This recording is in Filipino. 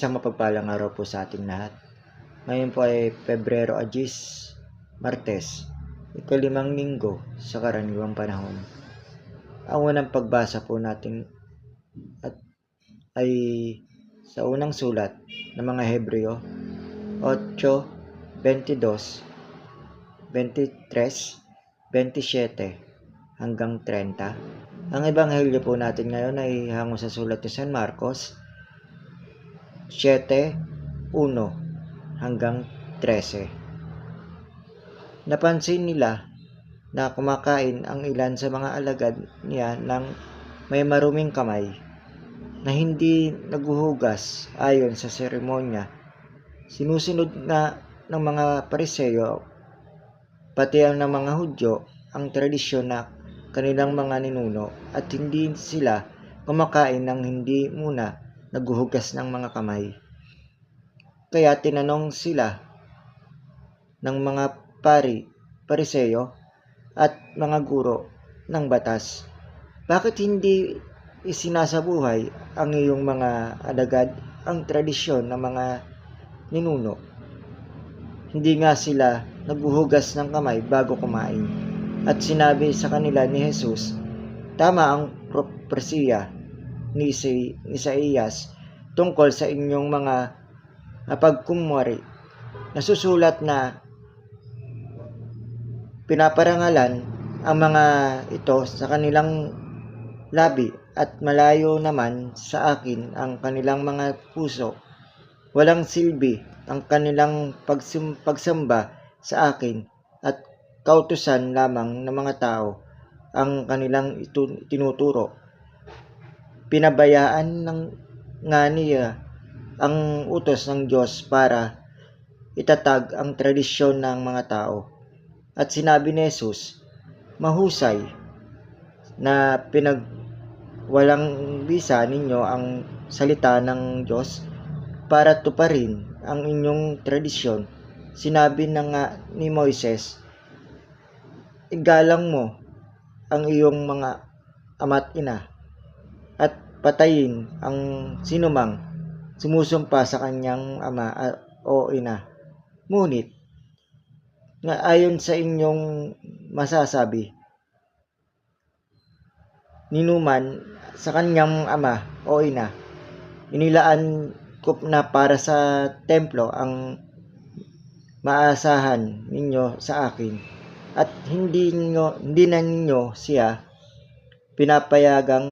Isang mapagpalang araw po sa ating lahat. Ngayon po ay Pebrero 10, Martes, ikalimang linggo sa karaniwang panahon. Ang unang pagbasa po natin ay sa unang sulat ng mga Hebreo 8, 22, 23, 27 hanggang 30. Ang ebanghelyo po natin ngayon ay hango sa sulat ni San Marcos 7:1 hanggang 13. Napansin nila na kumakain ang ilan sa mga alagad niya ng may maruming kamay na hindi naghuhugas ayon sa seremonya. Sinusunod na ng mga Pariseo pati ang ng mga Hudyo ang tradisyon na kanilang mga ninuno at hindi sila kumakain ng hindi muna naghuhugas ng mga kamay. Kaya tinanong sila ng mga Pariseo at mga guro ng batas, bakit hindi isinasabuhay ang iyong mga alagad ang tradisyon ng mga ninuno? Hindi nga sila naghuhugas ng kamay bago kumain. At sinabi sa kanila ni Jesus, tama ang propesiya ni Isaías tungkol sa inyong mga pagkumwari. Nasusulat na pinaparangalan ang mga ito sa kanilang labi at malayo naman sa akin ang kanilang mga puso. Walang silbi ang kanilang pagsamba sa akin at kautusan lamang ng mga tao ang kanilang tinuturo. Pinabayaan nga niya ang utos ng Diyos para itatag ang tradisyon ng mga tao. At sinabi ni Jesus, mahusay na pinagwalang bisa ninyo ang salita ng Diyos para tuparin ang inyong tradisyon. Sinabi na nga ni Moises, igalang mo ang iyong mga ama't ina at patayin ang sinumang sumusumpa sa kanyang ama o ina. Ngunit, nga ayon sa inyong masasabi, ninuman sa kanyang ama o ina, inilaan ko na para sa templo ang maasahan ninyo sa akin at hindi na ninyo siya pinapayagang